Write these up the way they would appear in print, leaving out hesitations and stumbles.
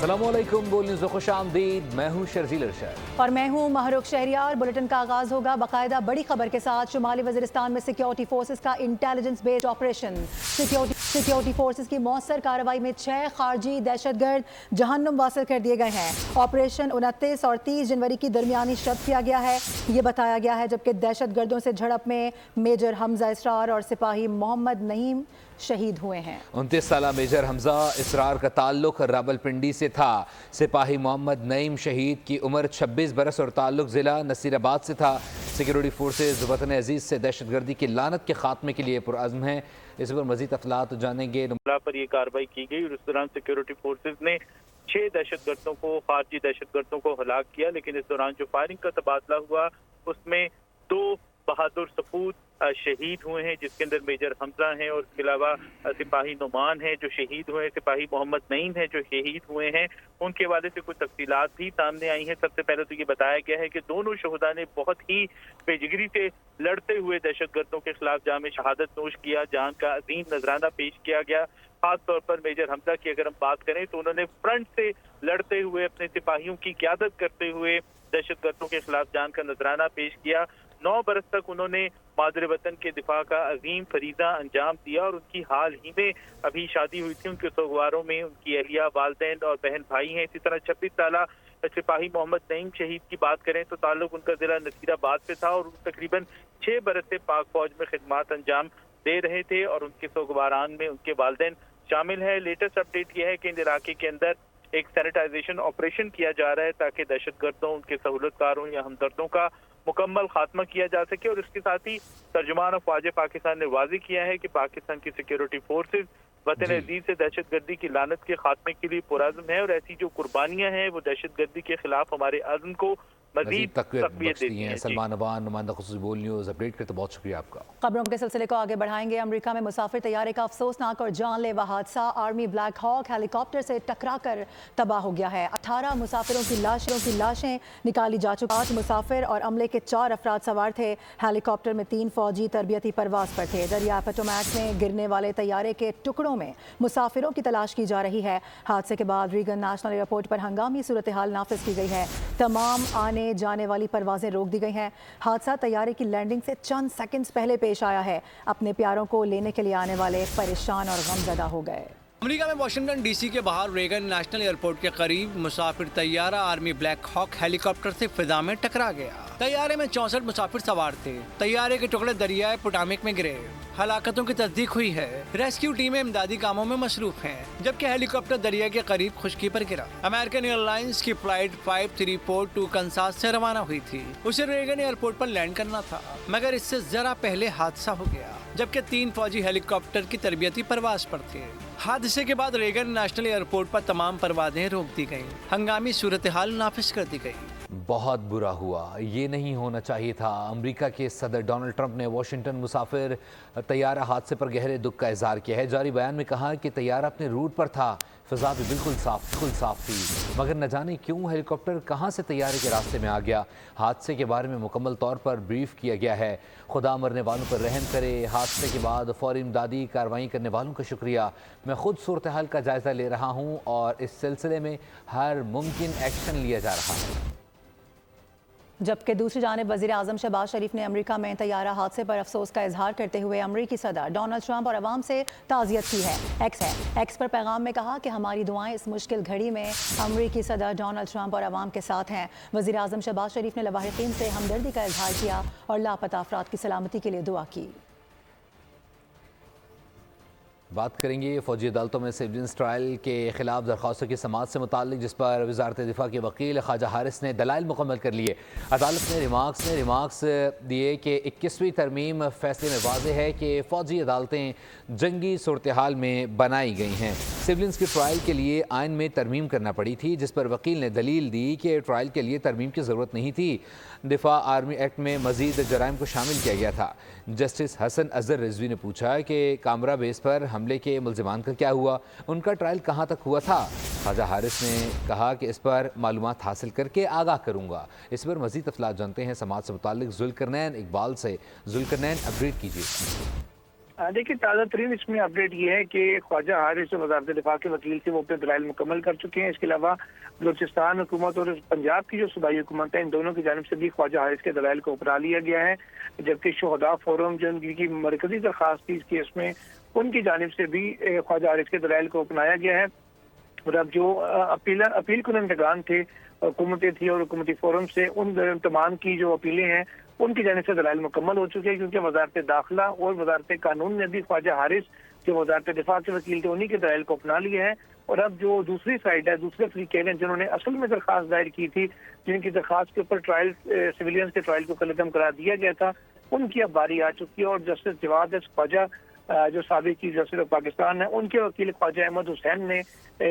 अस्सलाम वालेकुम, बोल न्यूज़ में खुश आमदीद। मैं हूँ शर्जील अरशद और मैं हूँ महरुख शहरियार। बुलेटिन का आगाज होगा बाकायदा बड़ी खबर के साथ। शुमाली वज़ीरिस्तान में सिक्योरिटी फोर्सेस का intelligence based operation. Security forces की मौसर कार्रवाई में 6 खारजी दहशतगर्द जहन्नुम वासिल कर दिए गए हैं। ऑपरेशन 29 और 30 जनवरी की दरमियानी शर्त किया गया है, ये बताया गया है, जबकि दहशतगर्दों से झड़प में मेजर हमजा इसरार और सिपाही मोहम्मद नईम शहीद हुए हैं। 29 साला मेजर हमजा इसरार का ताल्लुक रावलपिंडी से था। सिपाही मोहम्मद नईम शहीद की उम्र 26 बरस और ताल्लुक ज़िला नसीराबाद से था। सिक्योरिटी फोर्सेज वतन अजीज़ से दहशतगर्दी की लानत के खात्मे के लिए पुरअज़्म हैं। इस पर मज़ीद तफसीलात जानेंगे। पर ये कार्रवाई की गई और इस दौरान सिक्योरिटी फोर्सेज ने 6 दहशतगर्दों को खारजी दहशतगर्दों को हलाक किया, लेकिन इस दौरान जो फायरिंग का तबादला हुआ उसमें 2 बहादुर सपूत शहीद हुए हैं, जिसके अंदर मेजर हमजा हैं और इसके अलावा सिपाही नुमान हैं जो शहीद हुए हैं, सिपाही मोहम्मद नईम हैं जो शहीद हुए हैं। उनके हवाले से कुछ तफसीलात भी सामने आई हैं। सबसे पहले तो ये बताया गया है कि दोनों शहदा ने बहुत ही बेजिगरी से लड़ते हुए दहशतगर्दों के खिलाफ जाम शहादत नोश किया। जान का अजीम नजराना पेश किया गया। खास तौर पर मेजर हमजा की अगर हम बात करें तो उन्होंने फ्रंट से लड़ते हुए अपने सिपाहियों की क़यादत करते हुए दहशतगर्दों के खिलाफ जान का नजराना पेश किया। 9 बरस तक उन्होंने मादरे वतन के दिफा का अजीम फरीदा अंजाम दिया और उनकी हाल ही में अभी शादी हुई थी। उनके सोगवारों में उनकी अहलिया, वालदैन और बहन भाई हैं। इसी तरह 26 साला सिपाही मोहम्मद नईम शहीद की बात करें तो ताल्लुक उनका जिला नसीराबाद से था और तकरीबन 6 बरस से पाक फौज में खिदमत अंजाम दे रहे थे और उनके सोगवारान में उनके वालदैन शामिल है। लेटेस्ट अपडेट यह है कि इन इलाके के अंदर एक सैनिटाइजेशन ऑपरेशन किया जा रहा है ताकि दहशतगर्दों, उनके सहूलतकारों या हमदर्दों का मुकम्मल खात्मा किया जा सके। और इसके साथ ही तर्जुमान अफ़वाज पाकिस्तान ने वाज़ेह किया है कि पाकिस्तान की सिक्योरिटी फोर्सेज वतन अजीज से दहशतगर्दी की लानत के खात्मे के लिए पुरअज़्म है और ऐसी जो कुर्बानियां हैं वो दहशतगर्दी के खिलाफ हमारे अज़्म को मज़ीद तक़वियत देती हैं। सलमान अवान, नुमाइंदा खुसूसी बोल न्यूज़ अपडेट करते बहुत शुक्रिया आपका। खबरों के सिलसिले को आगे बढ़ाएंगे। अमेरिका में मुसाफिर तैयारे का अफसोसनाक और जानलेवा हादसा। आर्मी ब्लैक हॉक हेलीकॉप्टर से टकराकर तबाह हो गया है। 18 मुसाफिरों की लाशें निकाली जा चुकी। 8 मुसाफिर और अमले के 4 अफराद सवार थे। हेलीकॉप्टर में 3 फौजी तरबियती परवाज पर थे। दरिया पोटोमैक में गिरने वाले तैयारे के टुकड़ों में मुसाफिरों की तलाश की जा रही है। हादसे के बाद रीगन नेशनल एयरपोर्ट पर हंगामी सूरत हाल नाफिज की गई है। तमाम आने जाने वाली परवाजें रोक दी गई हैं। हादसा तैयारे की लैंडिंग से चंद सेकंड्स पहले पेश आया है। अपने प्यारों को लेने के लिए आने वाले परेशान और गमज़दा हो गए। अमेरिका में वाशिंगटन डीसी के बाहर रेगन नेशनल एयरपोर्ट के करीब मुसाफिर तैयारा आर्मी ब्लैक हॉक हेलीकॉप्टर से फिजा में टकरा गया। तैयारे में 64 मुसाफिर सवार थे। तैयारे के टुकड़े दरियाए पोटोमैक में गिरे। हलाकतों की तस्दीक हुई है। रेस्क्यू टीमें इमदादी कामों में मसरूफ हैं, जबकि हेलीकॉप्टर दरिया के करीब खुश्की पर गिरा। अमेरिकन एयरलाइंस की फ्लाइट 534 टू कंसास से रवाना हुई थी। उसे रेगन एयरपोर्ट पर लैंड करना था, मगर इससे जरा पहले हादसा हो गया, जबकि 3 फौजी हेलीकॉप्टर की तरबियती परवाज पर थे। हादसे के बाद रेगन नेशनल एयरपोर्ट पर तमाम परवाजें रोक दी गईं। हंगामी सूरत हाल नाफिज कर दी गई। बहुत बुरा हुआ, ये नहीं होना चाहिए था। अमेरिका के सदर डोनाल्ड ट्रंप ने वाशिंगटन मुसाफिर तैयारा हादसे पर गहरे दुख का इजहार किया है। जारी बयान में कहा कि तैयारा अपने रूट पर था, फ़िज़ा भी बिल्कुल साफ थी, मगर न जाने क्यों हेलीकॉप्टर कहां से तैयारे के रास्ते में आ गया। हादसे के बारे में मुकम्मल तौर पर ब्रीफ किया गया है। खुदा मरने वालों पर रहम करे। हादसे के बाद फौरी इमदादी कार्रवाई करने वालों का शुक्रिया। मैं खुद सूरत हाल का जायज़ा ले रहा हूँ और इस सिलसिले में हर मुमकिन एक्शन लिया जा रहा है। जबकि दूसरी जानिब वज़ीर आज़म शहबाज शरीफ ने अमेरिका में तैयारा हादसे पर अफसोस का इजहार करते हुए अमरीकी सदर डोनाल्ड ट्रंप और अवाम से ताज़ियत की है। एक्स पर पैगाम में कहा कि हमारी दुआएं इस मुश्किल घड़ी में अमरीकी सदर डोनाल्ड ट्रंप और अवाम के साथ हैं। वज़ीर आज़म शहबाज शरीफ ने लवाहिकीन से हमदर्दी का इजहार किया और लापता अफराद की सलामती के लिए दुआ की। बात करेंगे फौजी अदालतों में सिविलियंस ट्रायल के खिलाफ दरख्वास्तों की समाअत से मुताल्लिक, जिस पर वज़ारत दिफा के वकील ख्वाजा हारिस ने दलाइल मुकम्मल कर लिए। अदालत ने रिमार्क्स दिए कि 21वीं तरमीम फैसले में वाज़ेह है कि फ़ौजी अदालतें जंगी सूरत हाल में बनाई गई हैं। सिविलियंस की ट्रायल के लिए आइन में तरमीम करना पड़ी थी, जिस पर वकील ने दलील दी कि ट्रायल के लिए तरमीम की ज़रूरत नहीं थी। दिफा आर्मी एक्ट में मज़ीद जराइम को शामिल किया गया था। जस्टिस हसन अजहर रिजवी ने पूछा कि कामरा बेस पर हमले के मुल्ज़िमान का क्या हुआ, उनका ट्रायल कहाँ तक हुआ था। ख्वाजा हारिस ने कहा कि इस पर मालूमात हासिल करके आगाह करूँगा। इस पर मज़ीद तफसीलात जानते हैं समाज से मुताल्लिक ज़ुल्करनैन इकबाल से। ज़ुल्करनैन, अपडेट कीजिए। देखिए, ताज़ा तरीन इसमें अपडेट ये है कि ख्वाजा हारिस जो वज़ारत दिफा के वकील थे वो अपने दलाइल मुकम्मल कर चुके हैं। इसके अलावा बलूचिस्तान हुकूमत और पंजाब की जो सूबाई हुकूमत है, इन दोनों की जानिब से भी ख्वाजा हारिस के दलाइल को उपरा लिया गया है। जबकि शोहदा फोरम जो उनकी मरकजी दरख्वास्त थी इस केस में, उनकी जानिब से भी ख्वाजा हारिस के दलाइल को अपनाया गया है। और अब जो अपील कुनंदगान थे, हुकूमतें थी और हुकूमती फोरम से, उन तमाम की जो अपीलें हैं उनकी जानिब से दलाइल मुकम्मल हो चुके हैं, क्योंकि वजारत दाखिला और वजारत कानून ने भी ख्वाजा हारिस जो वजारत दिफा के वकील थे उन्हीं के दलाइल को अपना लिए हैं। और अब जो दूसरी साइड है, दूसरे फरीकें हैं जिन्होंने असल में दरख्वास्त दायर की थी, जिनकी दरख्वास्त के ऊपर ट्रायल सिविलियंस के ट्रायल को कलअदम करा दिया गया था, उनकी अब बारी आ चुकी है। और जस्टिस जवाद ख्वाजा जो साबिक चीफ जस्टिस ऑफ पाकिस्तान है, उनके वकील ख्वाजा अहमद हुसैन ने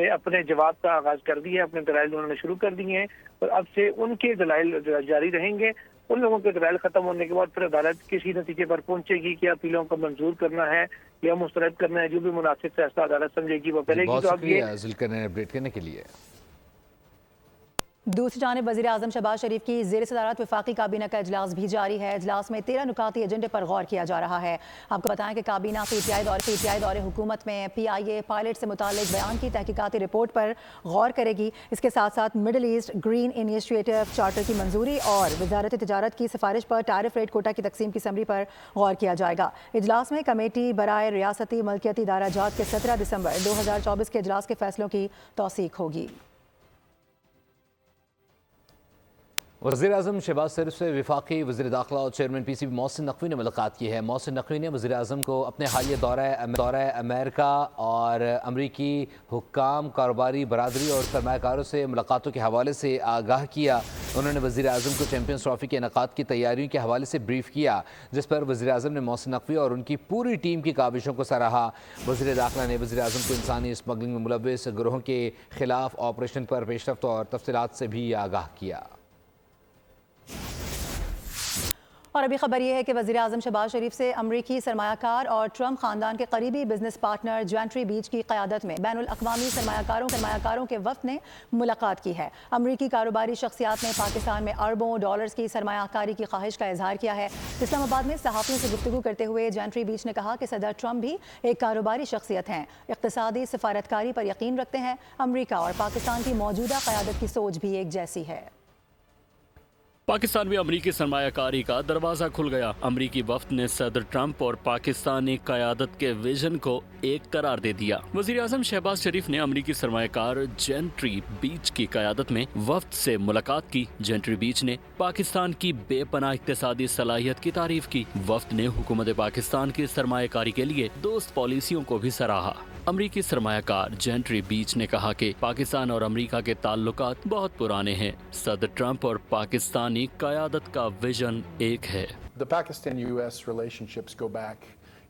अपने जवाब का आगाज कर दिया है, अपने दलाइल उन्होंने शुरू कर दिए हैं और अब से उनके दलाइल जारी रहेंगे। उन लोगों के दलाइल खत्म होने के बाद फिर अदालत किसी नतीजे पर पहुंचेगी कि अपीलों को मंजूर करना है या मुस्तरद करना है, जो भी मुनासिब फैसला अदालत समझेगी वो करेगी। तो अब ये अपडेट करने के लिए। दूसरी जानिब वज़ीर आज़म शहबाज शरीफ की ज़ेर सदारत वफाकी काबीना का इजलास भी जारी है। इजलास में 13 नुकाती एजेंडे पर गौर किया जा रहा है। आपको बताएं कि काबीना पीटीआई दौरे हुकूमत में PIA पायलट से मुतालिक बयान की तहकीकाती रिपोर्ट पर गौर करेगी। इसके साथ साथ middle east green initiative charter की मंजूरी और वजारत तिजारत की सिफारिश पर टैरिफ रेट कोटा की तकसीम की समरी पर गौर किया जाएगा। इजलास में कमेटी बराए रियासती मलकियती दाराजात के 17 दिसंबर 2024 के इजलास के फैसलों की तौसीक होगी। वज़ीर आज़म शहबाज शरीफ से वफाकी वज़ीर दाखिला और चेयरमैन PCB मोहसिन नकवी ने मुलाकात की है। मोहसिन नकवी ने वज़ीर आज़म को अपने हालिया दौरा अमेरिका और अमरीकी हुक्काम, कारोबारी बरादरी और सरमाकारों से मुलाकातों के हवाले से आगाह किया। उन्होंने वज़ीर आज़म को चैम्पियंस ट्रॉफी के इनेकाद की तैयारियों के हवाले से ब्रीफ किया, जिस पर वज़ीर आज़म ने मोहसिन नकवी और उनकी पूरी टीम की काविशों को सराहा। वज़ीर दाखिला ने वज़ीर आज़म को इंसानी स्मगलिंग में मुलव्वस गिरोहों के खिलाफ ऑपरेशन पर पेशरफ्त और तफसीलात से भी आगाह किया। और अभी खबर यह है कि वज़ीर आज़म शहबाज शरीफ से अमरीकी सरमायाकार और ट्रम्प ख़ानदान के करीबी बिजनेस पार्टनर जेंट्री बीच की क़यादत में बैनुल अक़वामी सरमायाकारों के वफ़द ने मुलाकात की है। अमरीकी कारोबारी शख्सियात ने पाकिस्तान में अरबों डॉलर्स की सरमायाकारी की ख्वाहिश का इजहार किया है। इस्लामाबाद में सहाफ़ियों से गुफ्तगू करते हुए जेंट्री बीच ने कहा कि सदर ट्रम्प भी एक कारोबारी शख्सियत हैं, इक़्तिसादी सिफारतकारी पर यकीन रखते हैं। अमरीका और पाकिस्तान की मौजूदा क़यादत की सोच भी एक जैसी है। पाकिस्तान में अमरीकी सरमायाकारी का दरवाजा खुल गया। अमरीकी वफ्द ने सदर ट्रंप और पाकिस्तानी क़यादत के विजन को एक करार दे दिया। वज़ीर आज़म शहबाज शरीफ ने अमरीकी सरमायाकार जेंट्री बीच की क़यादत में वफ्द से मुलाकात की। जेंट्री बीच ने पाकिस्तान की बेपनाह इक़्तिसादी सलाहियत की तारीफ की। वफ्द ने हुकूमत पाकिस्तान की सरमायाकारी के लिए दोस्त पॉलिसियों को भी सराहा। अमरीकी सरमायाकार जेंट्री बीच ने कहा कि पाकिस्तान और अमरीका के ताल्लुकात बहुत पुराने हैं। सदर ट्रंप और पाकिस्तानी क़यादत का विजन एक है। The Pakistan-US relationships go back,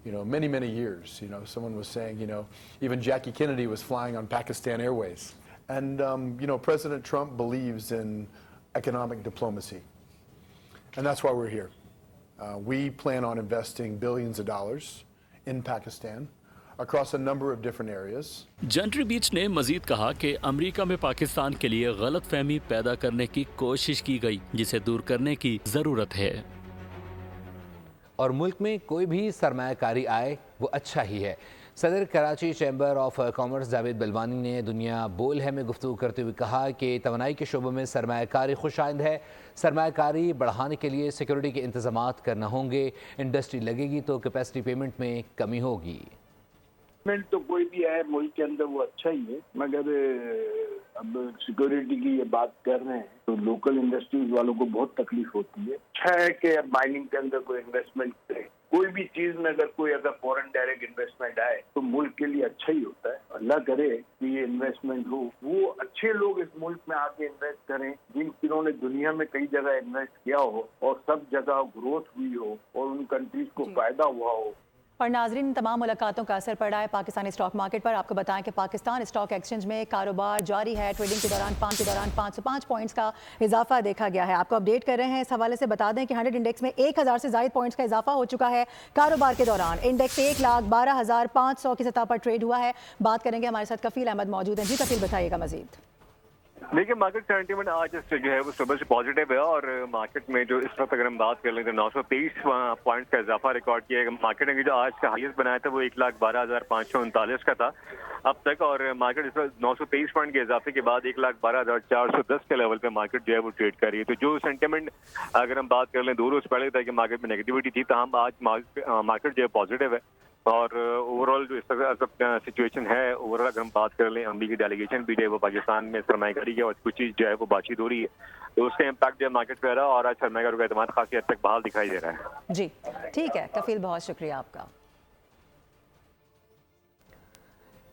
many years. Someone was saying, even Jackie Kennedy was flying on Pakistan Airways. And, President Trump believes in economic diplomacy. And that's why we're here. We plan on investing billions of dollars in Pakistan across a number of different areas. जेंट्री बीच ने मजीद कहा कि America में पाकिस्तान के लिए गलतफहमी पैदा करने की कोशिश की गई, जिसे दूर करने की जरूरत है। और मुल्क में कोई भी सरमायाकारी आए वो अच्छा ही है। सदर Karachi chamber of commerce Javed Balwani ने दुनिया बोल है में गुफ्तगू करते हुए कहा कि तवानाई के शोबों में सरमायाकारी खुश आइंद है। सरमायाकारी बढ़ाने के लिए सिक्योरिटी के इंतजामात करना होंगे। इंडस्ट्री लगेगी तो कैपेसिटी पेमेंट में कमी होगी। तो कोई भी है मुल्क के अंदर वो अच्छा ही है, मगर अब सिक्योरिटी की ये बात कर रहे हैं तो लोकल इंडस्ट्रीज वालों को बहुत तकलीफ होती है। अच्छा है कि अब माइनिंग के अंदर कोई इन्वेस्टमेंट करे, कोई भी चीज में अगर फॉरेन डायरेक्ट इन्वेस्टमेंट आए तो मुल्क के लिए अच्छा ही होता है। अल्लाह करे कि ये इन्वेस्टमेंट हो, वो अच्छे लोग इस मुल्क में आके इन्वेस्ट करें जिन्होंने दुनिया में कई जगह इन्वेस्ट किया हो और सब जगह ग्रोथ हुई हो और उन कंट्रीज को फायदा हुआ हो। और नाजरीन, तमाम मुलाकातों का असर पड़ा है पाकिस्तानी स्टॉक मार्केट पर। आपको बताएं कि पाकिस्तान स्टॉक एक्सचेंज में कारोबार जारी है। ट्रेडिंग के दौरान 505 पॉइंट्स का इजाफा देखा गया है। आपको अपडेट कर रहे हैं। इस हवाले से बता दें कि 100 इंडेक्स में 1000 से ज़ायद पॉइंट्स का इजाफा हो चुका है। कारोबार के दौरान इंडेक्स 1,12,500 की सतह पर ट्रेड हुआ है। बात करेंगे, हमारे साथ कफील अहमद मौजूद हैं। जी कफील, बताइएगा मजीद। دیکھیے مارکیٹ سینٹیمنٹ آج جو ہے وہ صبح سے پازیٹیو ہے اور مارکیٹ میں جو اس وقت اگر ہم بات کر لیں تو 923 پوائنٹس کا اضافہ ریکارڈ کیا ہے. مارکیٹ نے جو آج کا ہائیسٹ بنایا تھا وہ 1,12,539 کا تھا اب تک, اور مارکیٹ اس وقت 923 پوائنٹ کے اضافے کے بعد 1,12,410 کے لیول پہ مارکیٹ جو ہے وہ ٹریڈ کر رہی ہے. تو جو سینٹیمنٹ اگر ہم بات کر لیں 2 روز پہلے تھا کہ مارکیٹ میں نیگیٹیوٹی تھی, تاہم آج مارکیٹ جو ہے پازیٹیو ہے اور اوور آل جو اس وقت سچویشن ہے اوور آل اگر ہم بات کر لیں امریکی ڈیلیگیشن بھی جو ہے وہ پاکستان میں سرمایہ کاری ہے اور کچھ چیز جو ہے وہ بات چیت ہو رہی ہے, تو اس کا امپیکٹ جو ہے مارکیٹ پہ رہا اور آج سرمایہ کاروں کا اعتماد خاصی حد تک بحال دکھائی دے رہا ہے. جی ٹھیک ہے کفیل, بہت شکریہ آپ کا.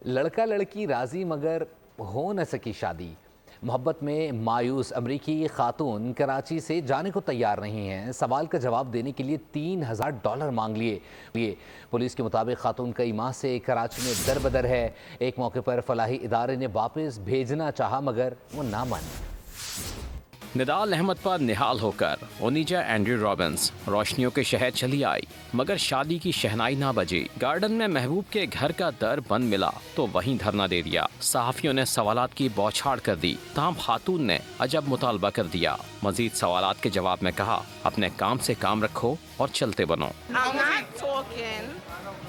لڑکا لڑکی راضی مگر ہو نہ سکی شادی. محبت میں مایوس امریکی خاتون کراچی سے جانے کو تیار نہیں ہیں. سوال کا جواب دینے کے لیے $3,000 مانگ لیے. پولیس کے مطابق خاتون کئی ماہ سے کراچی میں در بدر ہے. ایک موقع پر فلاحی ادارے نے واپس بھیجنا چاہا مگر وہ نہ مانی. نڈال احمد پر نہال ہو کر اونیجا اینڈریو رابنس روشنیوں کے شہر چلی آئی مگر شادی کی شہنائی نہ بجی. گارڈن میں محبوب کے گھر کا در بند ملا تو وہیں دھرنا دے دیا. صحافیوں نے سوالات کی بوچھاڑ کر دی, تاہم خاتون نے عجب مطالبہ کر دیا. مزید سوالات کے جواب میں کہا اپنے کام سے کام رکھو اور چلتے بنو.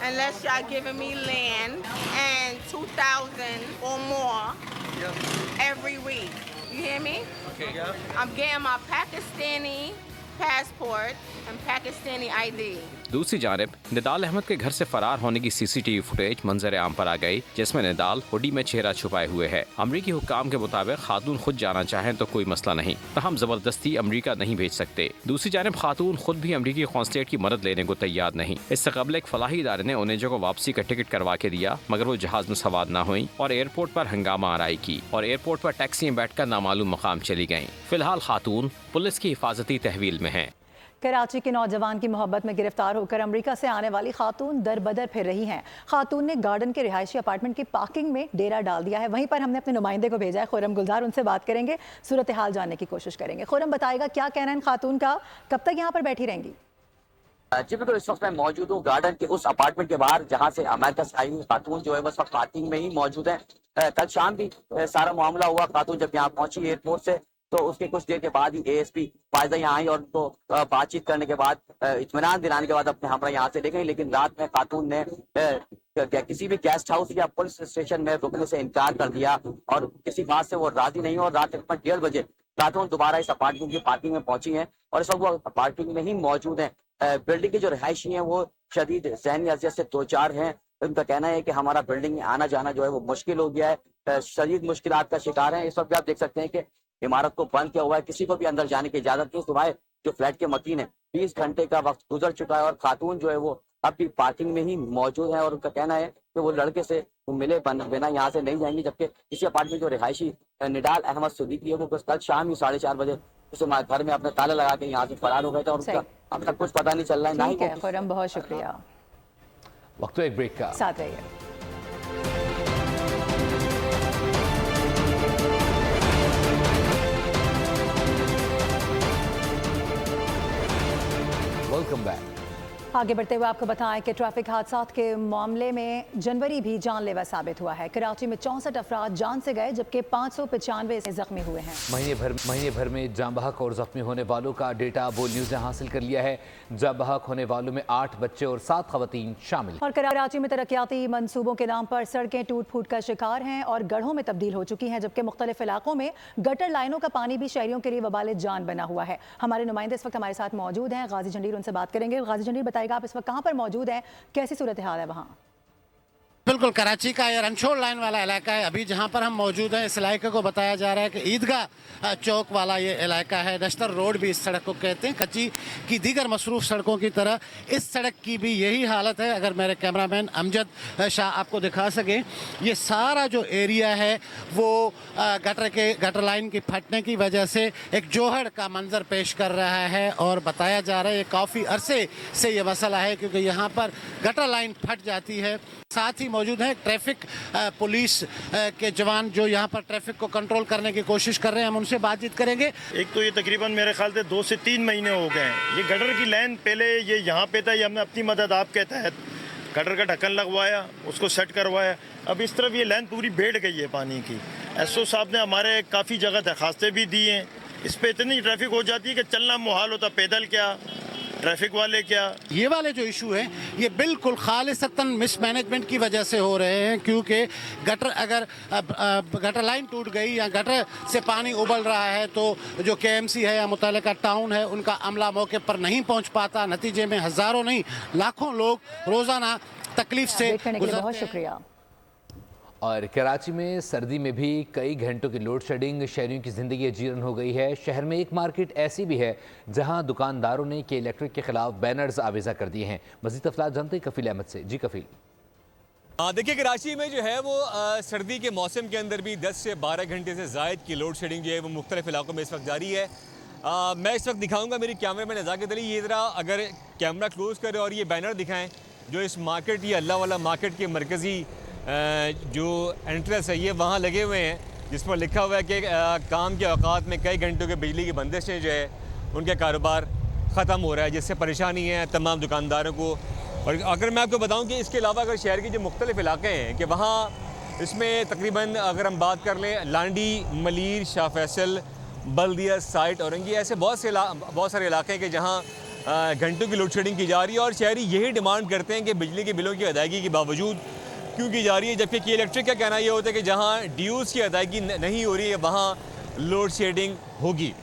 Unless y'all giving me land and 2,000 or more every week. You hear me? Okay. I'm getting my Pakistani passport and Pakistani ID. دوسری جانب نڈال احمد کے گھر سے فرار ہونے کی CCTV فوٹیج منظر عام پر آ گئی جس میں نڈال ہوڈی میں چہرہ چھپائے ہوئے ہے. امریکی حکام کے مطابق خاتون خود جانا چاہیں تو کوئی مسئلہ نہیں, تاہم زبردستی امریکہ نہیں بھیج سکتے. دوسری جانب خاتون خود بھی امریکی قونصلیٹ کی مدد لینے کو تیار نہیں. اس سے قبل ایک فلاحی ادارے نے اونیجا کو واپسی کا ٹکٹ کروا کے دیا مگر وہ جہاز میں سوار نہ ہوئی اور ایئرپورٹ پر ہنگامہ آرائی کی اور ایئرپورٹ پر ٹیکسی میں بیٹھ کر نامعلوم مقام چلی گئیں. فی الحال خاتون پولیس کی حفاظتی تحویل میں ہیں. کراچی کے نوجوان کی محبت میں گرفتار ہو کر امریکہ سے آنے والی خاتون در بدر پھر رہی ہیں. خاتون نے گارڈن کے رہائشی اپارٹمنٹ کی پارکنگ میں ڈیرا ڈال دیا ہے. وہیں پر ہم نے اپنے نمائندے کو بھیجا ہے خرم گلزار, ان سے بات کریں گے, صورتحال جاننے کی کوشش کریں گے. خرم بتائے گا کیا کہنا ہے ان خاتون کا, کب تک یہاں پر بیٹھی رہیں گی؟ جی بالکل, اس وقت میں موجود ہوں گارڈن کے اس اپارٹمنٹ کے باہر جہاں سے امریکہ سے آئی ہوئی خاتون جو ہے وہ اس وقت پارکنگ میں ہی موجود ہے. کل شام بھی سارا معاملہ ہوا. خاتون جب یہاں پہنچی ایئرپورٹ سے تو اس کے کچھ دیر کے بعد ہی ASP فائزہ یہاں آئی اور ان کو بات چیت کرنے کے بعد اطمینان دلانے کے بعد اپنے ہمراہ یہاں سے لے گئی. لیکن رات میں خاتون نے کسی بھی گیسٹ ہاؤس یا پولیس اسٹیشن میں رکنے سے انکار کر دیا اور کسی بات سے وہ راضی نہیں, اور رات تقریباً 1:30 بجے خاتون دوبارہ اس اپارٹمنٹ کی پارکنگ میں پہنچی ہیں اور اس وقت وہ پارکنگ میں ہی موجود ہیں. بلڈنگ کے جو رہائشی ہیں وہ شدید ذہنی اذیت سے دوچار ہیں. ان کا کہنا ہے کہ ہمارا بلڈنگ میں آنا جانا جو ہے وہ مشکل ہو گیا ہے, شدید مشکلات کا شکار ہیں. اس وقت بھی آپ دیکھ سکتے ہیں کہ عمارت کو بند کیا ہوا ہے, کسی کو بھی اندر جانے کی اجازت نہیں. صبح جو فلیٹ کے مکین ہے 20 گھنٹے کا وقت گزر چکا ہے اور خاتون جو ہے وہ اب بھی پارکنگ میں ہی موجود ہیں اور ان کا کہنا ہے کہ وہ لڑکے سے ملے بنا یہاں سے نہیں جائیں گی. جبکہ اسی اپارٹمنٹ جو رہائشی نڈال احمد صدیقی ہے وہ کل شام ہی 4:30 بجے اسے گھر میں اپنے تالے لگا کے یہاں سے فرار ہو گئے تھے اور ان کا اب تک کچھ پتہ نہیں چل رہا ہے. ٹھیک ہے خرم, بہت شکریہ. وقت ایک بریک کا, ساتھ رہیے. Welcome back. آگے بڑھتے ہوئے آپ کو بتائیں کہ ٹریفک حادثات کے معاملے میں جنوری بھی جان لیوا ثابت ہوا ہے. کراچی میں 64 افراد جان سے گئے جبکہ 595 سے زخمی ہوئے ہیں. مہینے بھر میں جاں بحق اور زخمی ہونے والوں کا ڈیٹا بول نیوز نے حاصل کر لیا ہے. جاں بحق ہونے والوں میں 8 بچے اور 7 خواتین شامل ہیں. اور کراچی میں ترقیاتی منصوبوں کے نام پر سڑکیں ٹوٹ پھوٹ کا شکار ہیں اور گڑھوں میں تبدیل ہو چکی ہیں, جبکہ مختلف علاقوں میں گٹر لائنوں کا پانی بھی شہریوں کے لیے وبال جان بنا ہوا ہے. ہمارے نمائندے اس وقت ہمارے ساتھ موجود ہیں, غازی جھنڈیر, ان سے بات کریں گے. غازی جھنڈیر بتائے گا آپ اس وقت کہاں پر موجود ہیں, کیسی صورتحال ہے وہاں؟ بالکل, کراچی کا یہ رنچھوڑ لائن والا علاقہ ہے ابھی جہاں پر ہم موجود ہیں. اس علاقے کو بتایا جا رہا ہے کہ عیدگاہ چوک والا یہ علاقہ ہے. نشتر روڈ بھی اس سڑک کو کہتے ہیں. کچی کی دیگر مصروف سڑکوں کی طرح اس سڑک کی بھی یہی حالت ہے. اگر میرے کیمرامین امجد شاہ آپ کو دکھا سکیں, یہ سارا جو ایریا ہے وہ گٹر لائن کی پھٹنے کی وجہ سے ایک جوہڑ کا منظر پیش کر رہا ہے اور بتایا جا رہا ہے یہ کافی عرصے سے یہ مسئلہ ہے کیونکہ یہاں پر گٹر لائن پھٹ جاتی ہے. ساتھ ہی موجود ہیں ٹریفک پولیس کے جوان جو یہاں پر ٹریفک کو کنٹرول کرنے کی کوشش کر رہے ہیں. ہم ان سے بات چیت کریں گے. ایک تو یہ تقریباً میرے خیال سے 2 سے 3 مہینے ہو گئے ہیں. یہ گٹر کی لائن پہلے یہ یہاں پہ تھا, یہ ہم نے اپنی مدد آپ کے تحت گٹر کا ڈھکن لگوایا, اس کو سیٹ کروایا. اب اس طرف یہ لائن پوری بیٹھ گئی ہے پانی کی. एसओ साहब ने हमारे काफ़ी जगह दरखास्तें भी दी हैं। इस पे इतनी ट्रैफिक हो जाती है कि चलना मुहाल होता, पैदल क्या ट्रैफिक वाले क्या। ये वाले जो इशू है ये बिल्कुल खालिसतन मिसमैनेजमेंट की वजह से हो रहे हैं, क्योंकि गटर अगर गटर लाइन टूट गई या गटर से पानी उबल रहा है तो जो केएमसी है या मुतल्लिका टाउन है उनका अमला मौके पर नहीं पहुंच पाता। नतीजे में हज़ारों नहीं लाखों लोग रोज़ाना तकलीफ से बहुत शुक्रिया। और कराची में सर्दी में भी कई घंटों की लोड शेडिंग शहरियों की ज़िंदगी अजीरन हो गई है। शहर में एक मार्केट ऐसी भी है जहां दुकानदारों ने के इलेक्ट्रिक के खिलाफ बैनर्स आवेज़ा कर दिए हैं। मज़ीद तफसीलात जानते हैं कफील अहमद से। जी कफील। देखिए कराची में जो है वो सर्दी के मौसम के अंदर भी 10 से 12 घंटे से ज़ायद की लोड शेडिंग जो है वो मुख्तलिफ इलाकों में इस वक्त जारी है। मैं इस वक्त दिखाऊँगा, मेरी कैमरे में नज़ाकत अली ये ज़रा अगर कैमरा क्लोज़ करें और ये बैनर दिखाएँ जो इस मार्केट या अल्लाह वाला मार्केट के मरकज़ी जो एंट्रेंस है ये वहाँ लगे हुए हैं, जिस पर लिखा हुआ है कि काम के औकात में कई घंटों के बिजली की बंदिशें जो है उनका कारोबार ख़त्म हो रहा है, जिससे परेशानी है तमाम दुकानदारों को। और अगर मैं आपको बताऊं कि इसके अलावा अगर शहर के जो मुख्तलिफ इलाके हैं कि वहाँ इसमें तकरीबन अगर हम बात कर लें लांडी, मलीर, शाह फैसल, बल्दिया, साइट, औरंगी, ऐसे बहुत सारे इलाके हैं कि जहाँ घंटों की लोड शेडिंग की जा रही है। और शहरी यही डिमांड करते हैं कि बिजली के बिलों की अदायगी के बावजूद क्यों की जा रही है, जबकि की इलेक्ट्रिक का कहना ये होता है कि जहाँ ड्यूज़ की अदायगी नहीं हो रही है वहाँ लोड शेडिंग होगी।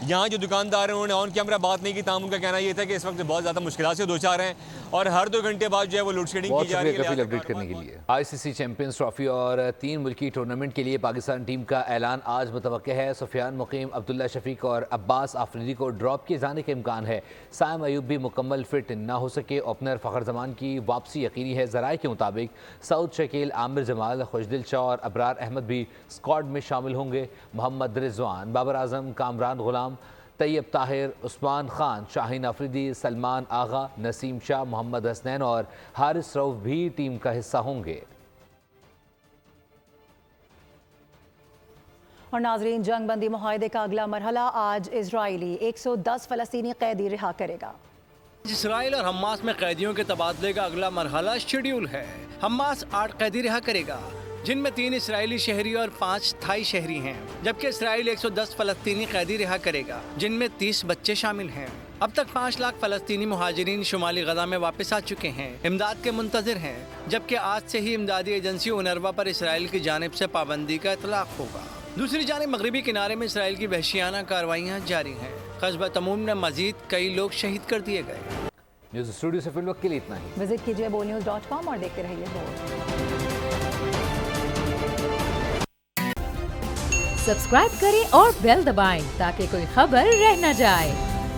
यहाँ जो दुकानदार हैं उन्होंने ऑन कैमरा बात नहीं की, ताम उनका कहना ये था कि इस वक्त बहुत ज़्यादा मुश्किल से दो चार हैं और हर 2 घंटे बाद जो है वो लोड शेडिंग की जा रही है। अपडेट करने के लिए आईसीसी चैंपियंस ट्रॉफी और 3 मुल्की टूर्नामेंट के लिए पाकिस्तान टीम का ऐलान आज मुतवक्किल है। सुफियान मुकीम, अब्दुल्ला शफीक और अब्बास आफरीदी को ड्रॉप किए जाने का इम्कान है। साइम अयूब भी मुकम्मल फिट ना हो सके। ओपनर फ़खर जमान की वापसी यकीनी है। ज़राए के मुताबिक सऊद शकील, आमिर जमाल, खुशदिल शाह और अबरार अहमद भी स्क्वाड में शामिल होंगे। मोहम्मद रिजवान, बाबर आजम, कामरान गुलाम, तैयब ताहिर, उस्मान खान, शाहीन अफरीदी, सलमान आगा, नसीम शाह, मोहम्मद हसनैन और हारिस रऊफ भी टीम का हिस्सा होंगे। और नाजरीन, जंग बंदी मुआहदे का अगला मरहला आज इजरायली 110 फ़लस्तीनी कैदी रिहा करेगा। इसराइल और हमास में कैदियों के तबादले का अगला मरहला शेड्यूल है। हमास 8 कैदी रिहा करेगा, जिनमें 3 इसराइली शहरी और 5 थाई शहरी हैं, जबकि इसराइल 110 फ़लस्तीनी कैदी रिहा करेगा, जिनमें 30 बच्चे शामिल हैं। अब तक 5 लाख फ़लस्तीनी मुहाजिरीन शुमाली गजा में वापस आ चुके हैं, इमदाद के मुंतज़िर हैं, जबकि आज से ही इमदादी एजेंसी उनरवा पर इसराइल की जानिब से पाबंदी का इतलाक़ होगा। दूसरी जानिब मगरबी किनारे में इसराइल की वहशियाना कार्रवाइयाँ जारी हैं। कस्बा तमूम में मजीद कई लोग शहीद कर दिए गए। न्यूज़ स्टूडियो से फिल वक्त के लिए इतना ही। विजिट कीजिए boldnews.com और देखते रहिए बोल्ड। सब्सक्राइब करें और बेल दबाएं ताकि कोई खबर रह न जाए।